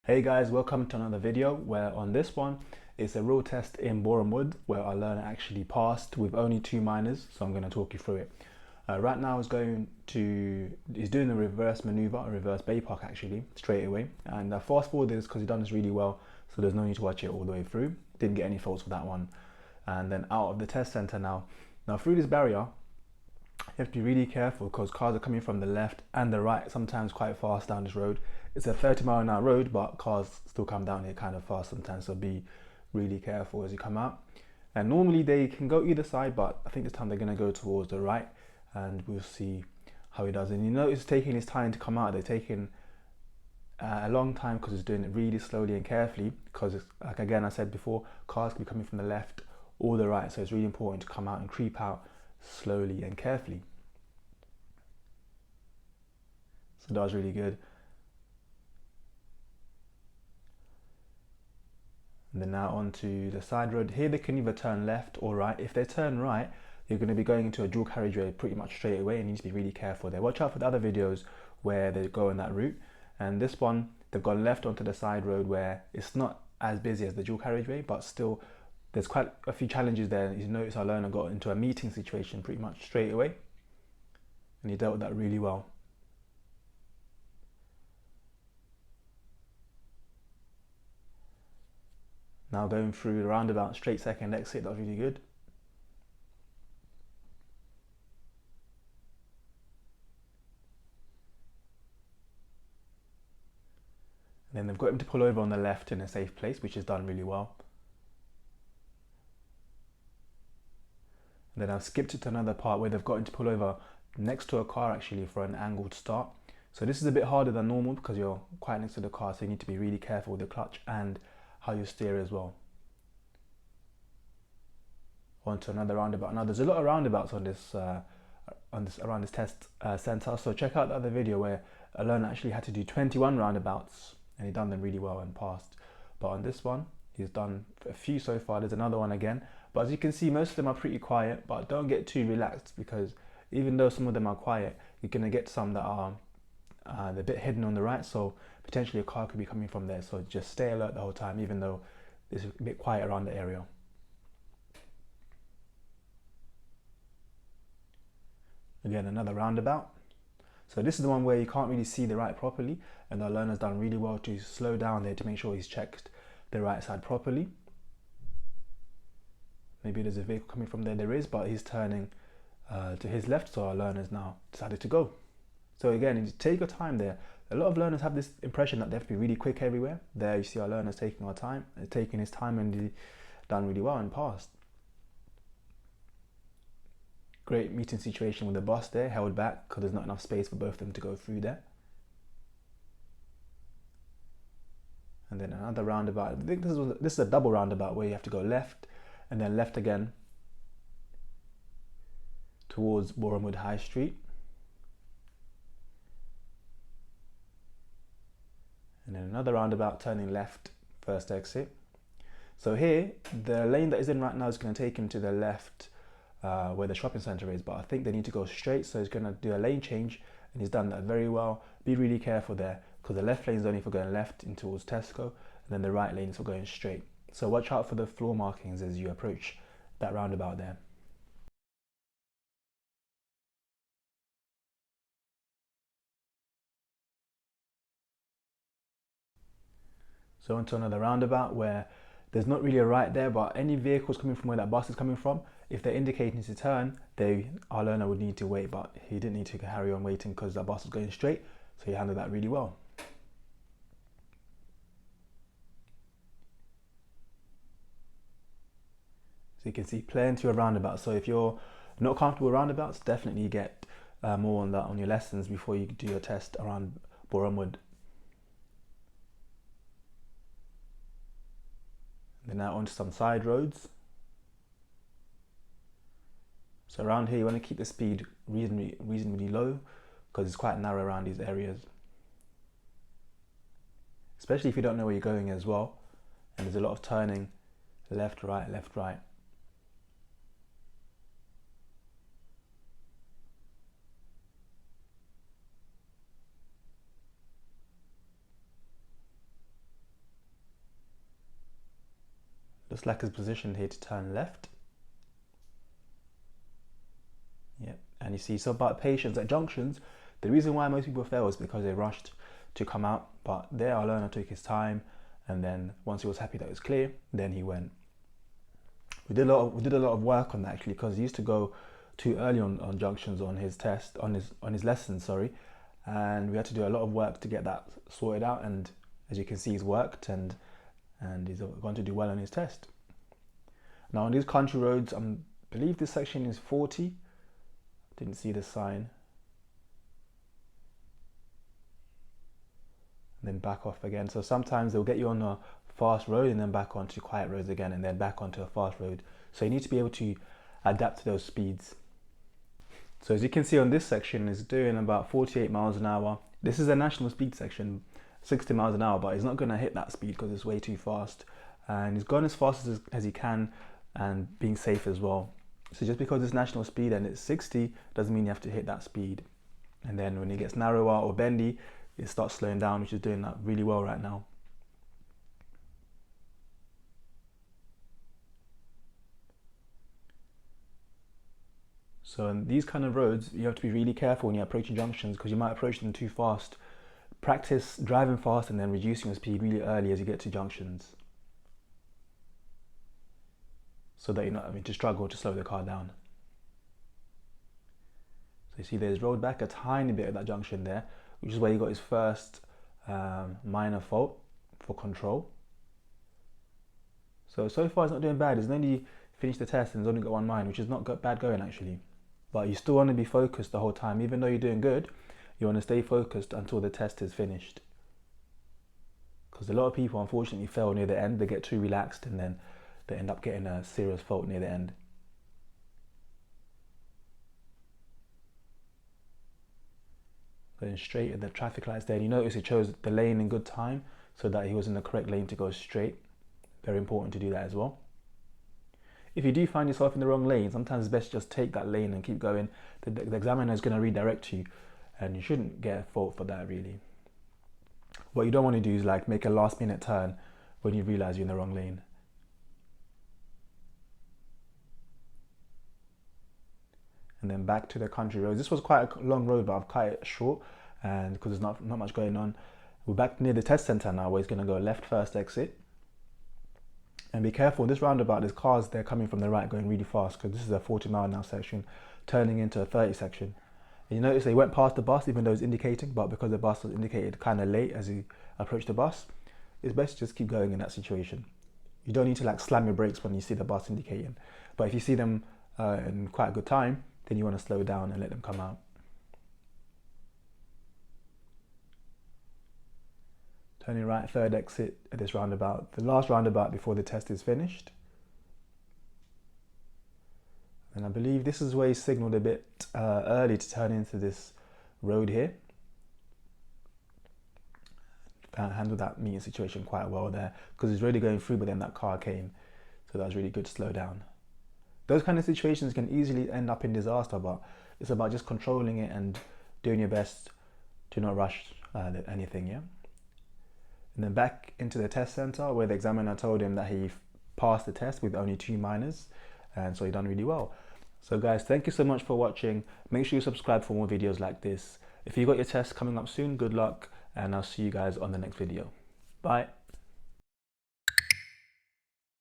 Hey guys, welcome to another video where on this one it's a real test in Borehamwood where our learner actually passed with only 2 minors, so I'm going to talk you through it. Right now he's doing the reverse maneuver, a reverse bay park actually, straight away, and fast forward this because he's done this really well, so there's no need to watch it all the way through. Didn't get any faults for that one. And then out of the test center now through this barrier you have to be really careful because cars are coming from the left and the right, sometimes quite fast down this road. It's a 30-mile-an-hour road, but cars still come down here kind of fast sometimes, so be really careful as you come out. And normally they can go either side, but I think this time they're going to go towards the right, and we'll see how he does. And you notice taking his time to come out. They're taking a long time because he's doing it really slowly and carefully, because like again I said before, cars can be coming from the left or the right, so it's really important to come out and creep out slowly and carefully. So that was really good. And then now onto the side road. Here they can either turn left or right. If they turn right, you're going to be going into a dual carriageway pretty much straight away, and you need to be really careful there. Watch out for the other videos where they go in that route. And this one, they've gone left onto the side road where it's not as busy as the dual carriageway, but still there's quite a few challenges there. You notice our learner got into a meeting situation pretty much straight away, and he dealt with that really well. Now going through the roundabout, straight second exit, that was really good. And then they've got him to pull over on the left in a safe place, which is done really well. And then I've skipped it to another part where they've got him to pull over next to a car actually for an angled start. So this is a bit harder than normal because you're quite next to the car, so you need to be really careful with the clutch and how you steer as well. Onto another roundabout. Now there's a lot of roundabouts on this around this test center, so check out the other video where a learner actually had to do 21 roundabouts and he done them really well and passed. But on this one he's done a few so far. There's another one again, but as you can see most of them are pretty quiet, but don't get too relaxed because even though some of them are quiet, you're going to get some that are they're a bit hidden on the right, so potentially a car could be coming from there, so just stay alert the whole time even though it's a bit quiet around the area. Again, another roundabout. So this is the one where you can't really see the right properly, and our learner's done really well to slow down there to make sure he's checked the right side properly. Maybe there's a vehicle coming from there, there is, but he's turning to his left, so our learner's now decided to go. So again, you take your time there. A lot of learners have this impression that they have to be really quick everywhere. There you see our learner's taking his time, and he done really well and passed. Great meeting situation with the bus there, held back because there's not enough space for both of them to go through there. And then another roundabout. I think this is a double roundabout where you have to go left and then left again towards Borehamwood High Street. And then another roundabout turning left, first exit. So here, the lane that he's in right now is going to take him to the left where the shopping centre is, but I think they need to go straight, so he's going to do a lane change, and he's done that very well. Be really careful there because the left lane is only for going left in towards Tesco, and then the right lane is for going straight. So watch out for the floor markings as you approach that roundabout there. So onto another roundabout where there's not really a right there, but any vehicles coming from where that bus is coming from, if they're indicating to turn, our learner would need to wait, but he didn't need to carry on waiting because that bus was going straight, so he handled that really well. So you can see plenty of roundabouts, so if you're not comfortable with roundabouts, definitely get more on that on your lessons before you do your test around Borehamwood. Then now onto some side roads. So around here you want to keep the speed reasonably low because it's quite narrow around these areas, especially if you don't know where you're going as well, and there's a lot of turning left, right, left, right. looks like he's positioned here to turn left. Yeah, and you see, so about patience at junctions, the reason why most people fail is because they rushed to come out, but there our learner took his time, and then once he was happy that it was clear, then he went. We did a lot of work on that actually, because he used to go too early on junctions on his test, on his lesson, sorry, and we had to do a lot of work to get that sorted out, and as you can see, he's worked and he's going to do well on his test. Now on these country roads, I believe this section is 40. Didn't see the sign. And then back off again. So sometimes they'll get you on a fast road and then back onto quiet roads again, and then back onto a fast road. So you need to be able to adapt to those speeds. So as you can see on this section, it's doing about 48 miles an hour. This is a national speed section, 60 miles an hour, but he's not going to hit that speed because it's way too fast. And he's gone as fast as he can and being safe as well. So just because it's national speed and it's 60 doesn't mean you have to hit that speed. And then when it gets narrower or bendy, it starts slowing down, which is doing that really well right now. So in these kind of roads, you have to be really careful when you're approaching junctions because you might approach them too fast. Practice driving fast and then reducing your speed really early as you get to junctions, so that you're not having to struggle to slow the car down. So you see there's rolled back a tiny bit at that junction there, which is where he got his first minor fault for control. So far it's not doing bad. He's only finished the test and he's only got one mine, which is not bad going actually. But you still want to be focused the whole time. Even though you're doing good, you want to stay focused until the test is finished. Because a lot of people unfortunately fail near the end. They get too relaxed and then they end up getting a serious fault near the end. Going straight at the traffic lights there, and you notice he chose the lane in good time so that he was in the correct lane to go straight. Very important to do that as well. If you do find yourself in the wrong lane, sometimes it's best just take that lane and keep going. The examiner is going to redirect you and you shouldn't get a fault for that really. What you don't want to do is like make a last minute turn when you realize you're in the wrong lane. And then back to the country roads. This was quite a long road, but I've cut it short, and because there's not much going on. We're back near the test center now, where he's going to go left first exit. And be careful, this roundabout, there's cars there coming from the right going really fast, because this is a 40-mile-an-hour section turning into a 30 section. And you notice they went past the bus even though it's indicating, but because the bus was indicated kind of late as he approached the bus, it's best to just keep going in that situation. You don't need to like slam your brakes when you see the bus indicating, but if you see them in quite a good time, then you want to slow down and let them come out. Turning right, third exit at this roundabout, the last roundabout before the test is finished. And I believe this is where he signalled a bit early to turn into this road here. Handled that meeting situation quite well there, because he's really going through, but then that car came, so that was really good to slow down. Those kind of situations can easily end up in disaster, but it's about just controlling it and doing your best to not rush anything, yeah? And then back into the test center where the examiner told him that he passed the test with only 2 minors, and so he done really well. So guys, thank you so much for watching. Make sure you subscribe for more videos like this. If you got your test coming up soon, good luck, and I'll see you guys on the next video. Bye.